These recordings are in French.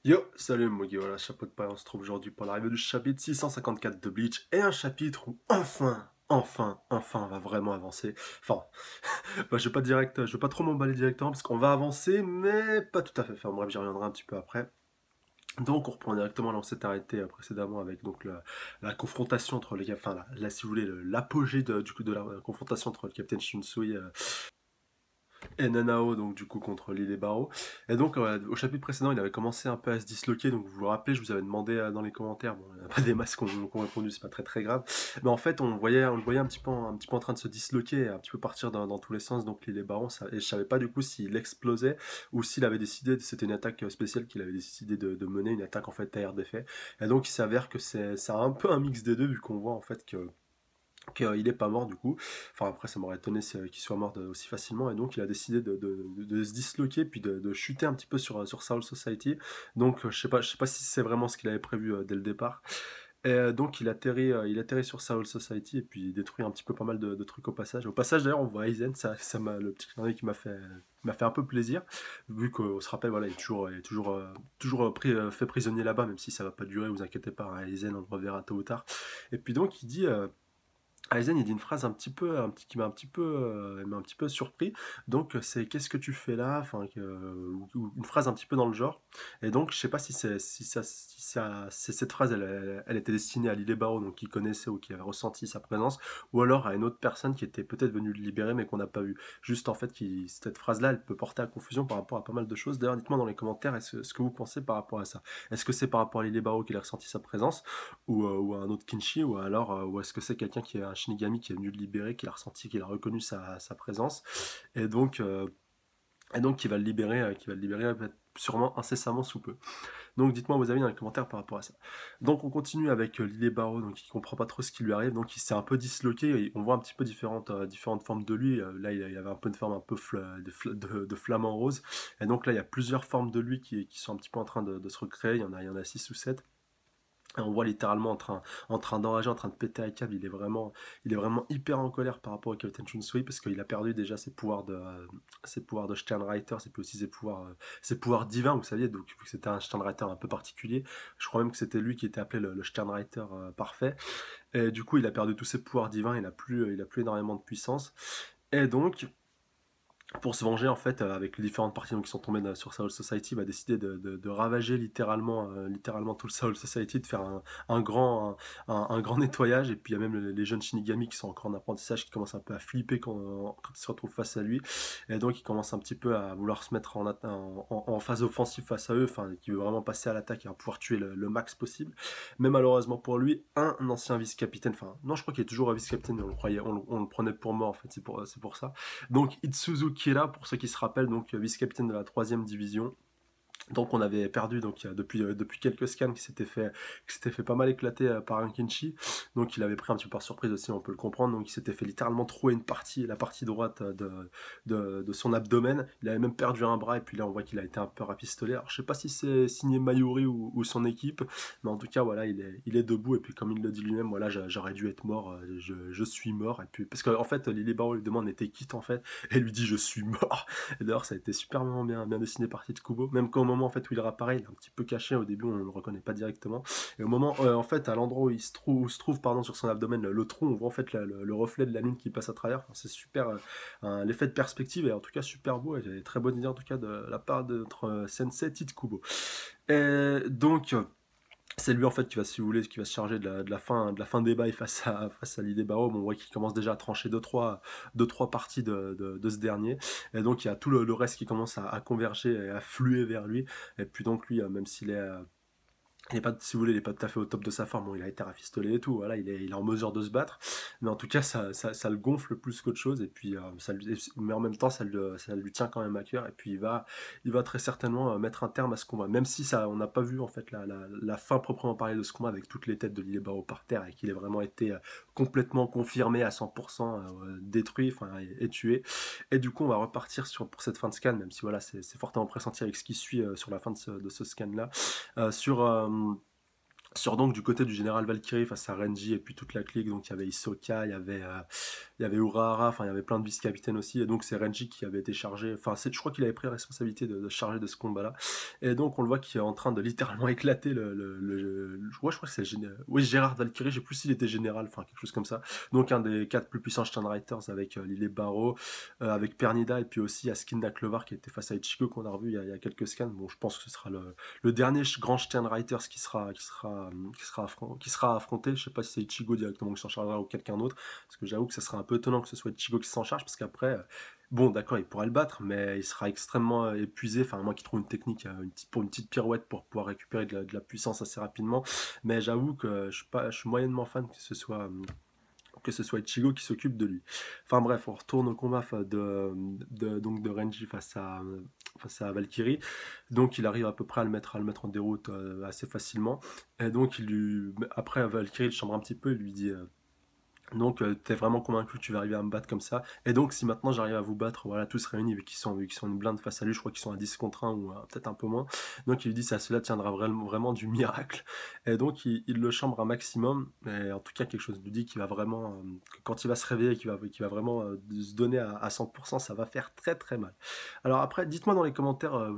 Yo, salut Mogi, voilà, chapeau de paille, on se trouve aujourd'hui pour l'arrivée du chapitre 654 de Bleach, et un chapitre où enfin, on va vraiment avancer. Enfin, bah, je vais pas trop m'emballer directement, parce qu'on va avancer, mais pas tout à fait. Enfin bref, j'y reviendrai un petit peu après. Donc on reprend directement là où on s'est arrêté précédemment avec donc la confrontation entre les, enfin là, si vous voulez, l'apogée du coup de la confrontation entre le capitaine Shunsui et Nanao, donc du coup contre Lille et Barreau. Et donc au chapitre précédent, il avait commencé un peu à se disloquer, donc vous vous rappelez, je vous avais demandé dans les commentaires, bon, il n'y a pas des masses qui ont répondu, c'est pas très grave, mais en fait on le voyait un petit peu en train de se disloquer, un petit peu partir dans tous les sens, donc Lille et Barreau, et je savais pas du coup s'il explosait ou s'il avait décidé, c'était une attaque spéciale qu'il avait décidé de mener, une attaque en fait à air d'effet. Et donc il s'avère que c'est un peu un mix des deux, vu qu'on voit en fait que qu'il est pas mort du coup. Enfin après ça m'aurait étonné qu'il soit mort aussi facilement, et donc il a décidé de se disloquer puis de chuter un petit peu sur Soul Society. Donc je sais pas si c'est vraiment ce qu'il avait prévu dès le départ. Et donc il atterrit sur Soul Society et puis il détruit un petit peu pas mal de trucs au passage. Au passage d'ailleurs on voit Aizen, ça m'a le petit clin d'œil qui m'a fait un peu plaisir, vu qu'on se rappelle, voilà, il est toujours fait prisonnier là-bas, même si ça va pas durer, vous inquiétez pas, hein, Aizen on le reverra tôt ou tard. Et puis donc il dit Aizen, il dit une phrase qui m'a un petit peu surpris. Donc, c'est qu'est-ce que tu fais là, enfin, ou une phrase un petit peu dans le genre. Et donc, je sais pas si cette phrase, elle était destinée à Lille Barreau, donc qui connaissait ou qui avait ressenti sa présence, ou alors à une autre personne qui était peut-être venue le libérer, mais qu'on n'a pas vu. Juste en fait, cette phrase-là, elle peut porter à confusion par rapport à pas mal de choses. D'ailleurs, dites-moi dans les commentaires, ce que vous pensez par rapport à ça. Est-ce que c'est par rapport à Lille Barreau qu'il a ressenti sa présence? Ou un autre Kinshi, ou alors ou est-ce que c'est quelqu'un qui est un Shinigami qui est venu le libérer, qui l'a ressenti, qui a reconnu sa présence, et donc euh, et donc qui va le libérer sûrement incessamment sous peu. Donc dites-moi vos avis dans les commentaires par rapport à ça. Donc on continue avec Lily Barrow, donc il comprend pas trop ce qui lui arrive, donc il s'est un peu disloqué, et on voit un petit peu différentes formes de lui. Là il avait un peu une forme un peu de flamant rose, et donc là il y a plusieurs formes de lui qui sont un petit peu en train de se recréer, il y en a 6 ou 7. On voit littéralement en train d'enrager, en train de péter un câble. Il est vraiment hyper en colère par rapport au Captain Shunsui, parce qu'il a perdu déjà ses pouvoirs de Sternreiter, c'est plus aussi ses pouvoirs divins, vous saviez, donc vu que c'était un Sternreiter un peu particulier. Je crois même que c'était lui qui était appelé le Sternreiter parfait. Et du coup, il a perdu tous ses pouvoirs divins, il a plus énormément de puissance. Et donc, pour se venger en fait, avec les différentes parties qui sont tombées sur Soul Society, va décider de ravager littéralement tout le Soul Society, de faire un grand nettoyage. Et puis il y a même les jeunes Shinigami qui sont encore en apprentissage, qui commencent un peu à flipper quand ils se retrouvent face à lui, et donc ils commencent un petit peu à vouloir se mettre en phase offensive face à eux, enfin qui veut vraiment passer à l'attaque et à pouvoir tuer le max possible. Mais malheureusement pour lui, un ancien vice-capitaine, enfin non, je crois qu'il est toujours vice-capitaine, mais on le prenait pour mort en fait, c'est pour ça. Donc Itsuzu Kira, pour ceux qui se rappellent, donc vice-capitaine de la troisième division. Donc on avait perdu donc depuis quelques scans qui s'était fait pas mal éclater par un Kenshi. Donc il avait pris un petit peu par surprise aussi, on peut le comprendre. Donc il s'était fait littéralement trouer la partie droite de son abdomen. Il avait même perdu un bras, et puis là on voit qu'il a été un peu rafistolé. Alors je sais pas si c'est signé Mayuri ou son équipe, mais en tout cas voilà, il est debout, et puis comme il le dit lui-même, voilà, j'aurais dû être mort, je suis mort. Et puis parce qu'en fait Lily Barrow lui demande était quitte en fait, et lui dit je suis mort. Et d'ailleurs, ça a été super bien dessiné par Kubo. Même qu'au moment en fait où il réapparaît, il est un petit peu caché. Au début, on ne le reconnaît pas directement. Et au moment, en fait, à l'endroit où se trouve pardon, sur son abdomen le trou, on voit en fait le reflet de la lune qui passe à travers. Enfin, c'est super, l'effet de perspective est en tout cas super beau. Et j'ai très bonne idée en tout cas de la part de notre sensei Kubo. Et donc, c'est lui en fait qui va, si vous voulez, qui va se charger de la fin des bails face à l'idée Barrow. Bon, on voit qu'il commence déjà à trancher deux, trois parties de ce dernier. Et donc il y a tout le reste qui commence à converger et à fluer vers lui. Et puis donc lui, même s'il est il est pas, si vous voulez, il est pas tout à fait au top de sa forme. Bon, il a été rafistolé et tout. Voilà, il est en mesure de se battre. Mais en tout cas, ça le gonfle plus qu'autre chose. Et puis, mais en même temps, ça lui tient quand même à cœur. Et puis, il va très certainement mettre un terme à ce combat. Même si on n'a pas vu en fait la fin proprement parler de ce combat, avec toutes les têtes de Lille Barreau par terre, et qu'il ait vraiment été complètement confirmé à 100%, détruit, enfin, et tué. Et du coup, on va repartir pour cette fin de scan, même si voilà, c'est fortement pressenti avec ce qui suit sur la fin de ce scan là, sur Sur donc du côté du général Valkyrie face à Renji et puis toute la clique, donc il y avait Hisoka, il y avait Urahara, enfin il y avait plein de vice-capitaines aussi, et donc c'est Renji qui avait été chargé, enfin je crois qu'il avait pris la responsabilité de charger de ce combat-là, et donc on le voit qui est en train de littéralement éclater ouais, je crois que c'est oui, Gérard Valkyrie, je sais plus s'il était général, enfin quelque chose comme ça, donc un des 4 plus puissants Steinreiters avec Lille Barreau, avec Pernida, et puis aussi Askin Naklovar qui était face à Ichigo qu'on a revu il y a quelques scans, bon je pense que ce sera le dernier grand Steinreiters qui sera affronté. Je sais pas si c'est Ichigo directement qui s'en chargera ou quelqu'un d'autre, parce que j'avoue que ça serait un peu étonnant que ce soit Ichigo qui s'en charge, parce qu'après, bon, d'accord, il pourra le battre, mais il sera extrêmement épuisé. Enfin, à moins qu'il trouve une technique pour une petite pirouette pour pouvoir récupérer de la puissance assez rapidement. Mais j'avoue que je suis moyennement fan que ce soit Ichigo qui s'occupe de lui. Enfin bref, on retourne au combat donc de Renji face à Valkyrie. Donc il arrive à peu près à le mettre en déroute assez facilement. Et donc après Valkyrie le chambre un petit peu, il lui dit donc, t'es vraiment convaincu que tu vas arriver à me battre comme ça. Et donc, si maintenant j'arrive à vous battre, voilà, tous réunis, vu qu'ils sont une blinde face à lui, je crois qu'ils sont à 10 contre 1 ou peut-être un peu moins. Donc, il lui dit, ça, cela tiendra vraiment, vraiment du miracle. Et donc, il le chambre un maximum. Et en tout cas, quelque chose lui dit qu'il va vraiment, que quand il va se réveiller, qu'il va vraiment se donner à 100%, ça va faire très très mal. Alors après, dites-moi dans les commentaires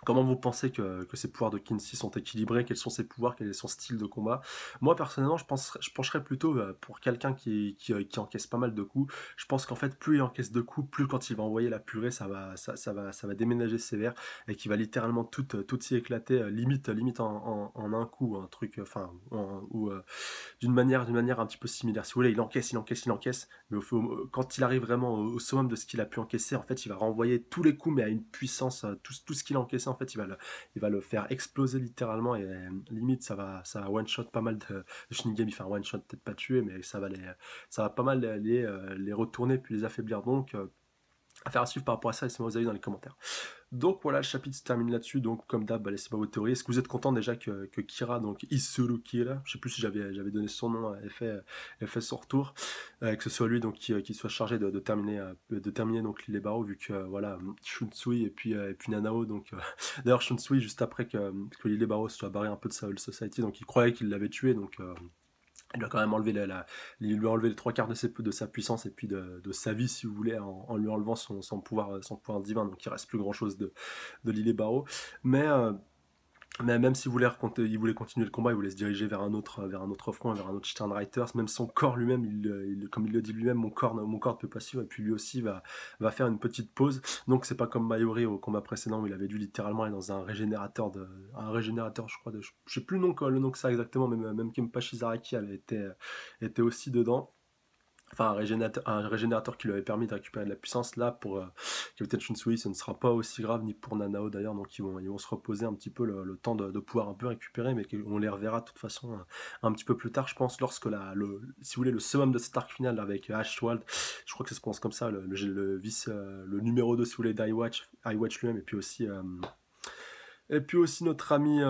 comment vous pensez que ces pouvoirs de Kinsey sont équilibrés? Quels sont ses pouvoirs? Quel est son style de combat? Moi, personnellement, je pencherais plutôt pour quelqu'un qui encaisse pas mal de coups. Je pense qu'en fait, plus il encaisse de coups, plus quand il va envoyer la purée, ça va déménager sévère et qu'il va littéralement tout s'y éclater, limite en un coup, un truc, enfin, ou d'une manière un petit peu similaire. Si vous voulez, il encaisse, mais quand il arrive vraiment au summum de ce qu'il a pu encaisser, en fait, il va renvoyer tous les coups, mais à une puissance, tout ce qu'il a encaissé, en fait, il va le faire exploser littéralement, et limite, ça va one-shot pas mal de Shinigami, enfin, one-shot peut-être pas tuer, mais ça va pas mal les retourner, puis les affaiblir, donc affaire à suivre par rapport à ça, laissez-moi vos avis dans les commentaires. Donc voilà, le chapitre se termine là-dessus. Donc comme d'hab, laissez-moi vos théories. Est-ce que vous êtes content déjà que Kira, donc Isuru Kira, je sais plus si j'avais donné son nom, ait fait son retour, que ce soit lui donc qui soit chargé de terminer donc les barreaux, vu que voilà, Shunsui et puis Nanao, donc d'ailleurs Shunsui juste après que les barreaux se soit barré un peu de Soul Society, donc il croyait qu'il l'avait tué, donc il lui a quand même enlevé il lui a enlevé les trois quarts de sa puissance et puis de sa vie, si vous voulez, en lui enlevant son pouvoir divin. Donc il reste plus grand chose de l'île Barreau. Mais même s'il il voulait continuer le combat, il voulait se diriger vers un autre front, vers un autre Sternreiters, même son corps lui-même, comme il le dit lui-même, mon corps ne peut pas suivre, et puis lui aussi va faire une petite pause. Donc c'est pas comme Mayuri au combat précédent où il avait dû littéralement aller dans un régénérateur, je crois, je sais plus le nom que ça exactement, mais même Kenpachi Zaraki était aussi dedans. Enfin, un régénérateur qui lui avait permis de récupérer de la puissance. Là, pour Captain Shunsui, ce ne sera pas aussi grave, ni pour Nanao d'ailleurs, donc ils vont se reposer un petit peu le temps de pouvoir un peu récupérer, mais on les reverra de toute façon un petit peu plus tard, je pense, lorsque si vous voulez, le summum de cet arc final avec Ashwald, je crois que ça se prononce comme ça, le numéro 2, si vous voulez, d'Iwatch lui-même, et puis aussi notre ami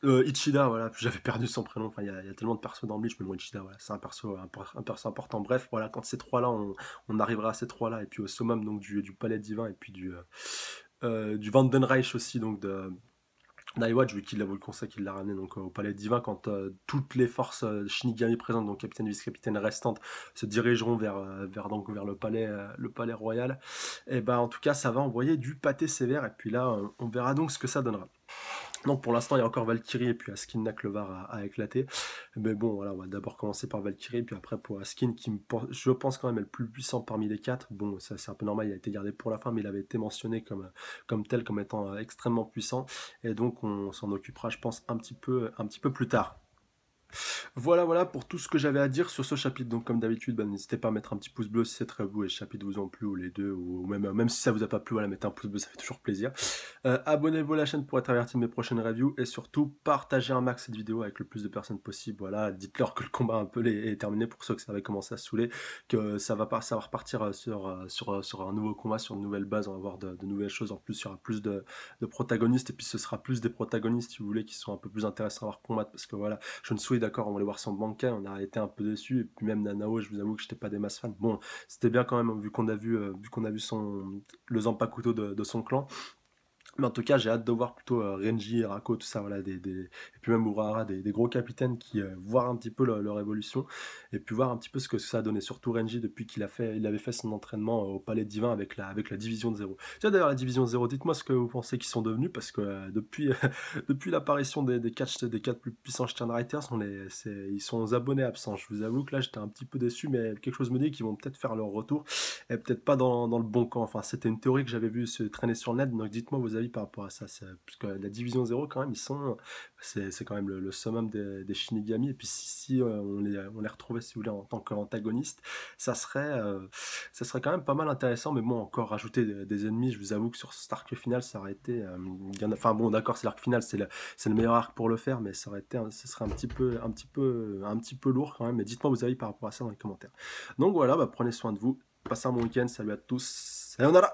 Ichida, voilà, j'avais perdu son prénom, enfin il y a tellement de persos dans Bleach, mais bon, Ichida, voilà, c'est un perso important. Bref, voilà, quand ces trois-là, on arrivera à ces trois-là, et puis au summum donc du palais divin, et puis du Vandenreich aussi, donc Nightwatch, vu qu'il a voulu le conseil, qu'il l'a ramené donc au palais divin, quand toutes les forces Shinigami présentes, donc capitaine et vice-capitaine restantes, se dirigeront donc vers le palais royal, et ben en tout cas ça va envoyer du pâté sévère, et puis là on verra donc ce que ça donnera. Donc pour l'instant, il y a encore Valkyrie et puis Askin Naklovar à éclater. Mais bon, voilà, on va d'abord commencer par Valkyrie, puis après pour Askin, je pense quand même est le plus puissant parmi les quatre. Bon, ça c'est un peu normal, il a été gardé pour la fin, mais il avait été mentionné comme tel, comme étant extrêmement puissant. Et donc on s'en occupera, je pense, un petit peu plus tard. Voilà, voilà pour tout ce que j'avais à dire sur ce chapitre. Donc, comme d'habitude, bah, n'hésitez pas à mettre un petit pouce bleu si c'est très beau et le chapitre vous ont plu, ou les deux, ou même si ça vous a pas plu, voilà, mettez un pouce bleu, ça fait toujours plaisir. Abonnez-vous à la chaîne pour être averti de mes prochaines reviews, et surtout, partagez un max cette vidéo avec le plus de personnes possible. Voilà, dites-leur que le combat un peu est terminé, pour ceux que ça avait commencé à saouler, que ça va repartir sur un nouveau combat, sur une nouvelle base. On va voir de nouvelles choses. En plus, il y aura plus de protagonistes, et puis ce sera plus des protagonistes, si vous voulez, qui sont un peu plus intéressants à voir combattre, parce que voilà, je ne suis d'accord, on voulait voir son banquet, on a été un peu déçu, et puis même Nanao, je vous avoue que j'étais pas des masses fans. Bon, c'était bien quand même, vu qu'on a vu le Zanpakuto de son clan. Mais en tout cas, j'ai hâte de voir plutôt Renji, Rako, tout ça, voilà, et puis même Urahara, des gros capitaines qui voir un petit peu leur évolution, et puis voir un petit peu ce que ça a donné, surtout Renji depuis il avait fait son entraînement au Palais Divin avec la Division de Zéro. Tiens d'ailleurs la Division de Zéro, dites-moi ce que vous pensez qu'ils sont devenus, parce que depuis, depuis l'apparition des quatre plus puissants Sternreiters, ils sont aux abonnés absents. Je vous avoue que là j'étais un petit peu déçu, mais quelque chose me dit qu'ils vont peut-être faire leur retour, et peut-être pas dans le bon camp. Enfin, c'était une théorie que j'avais vue se traîner sur le net, donc dites-moi vos avis par rapport à ça. Puisque la Division Zéro, quand même, c'est quand même le summum des Shinigami. Et puis si on les retrouvait, si vous voulez, en tant qu'antagonistes, ça serait quand même pas mal intéressant. Mais bon, encore rajouter des ennemis, je vous avoue que sur cet arc final, ça aurait été. Enfin bon, d'accord, c'est l'arc final, c'est le meilleur arc pour le faire, mais ça aurait été, ce serait un petit peu lourd quand même. Mais dites-moi vos avis par rapport à ça dans les commentaires. Donc voilà, bah, prenez soin de vous. Passez un bon week-end, salut à tous. Sayonara!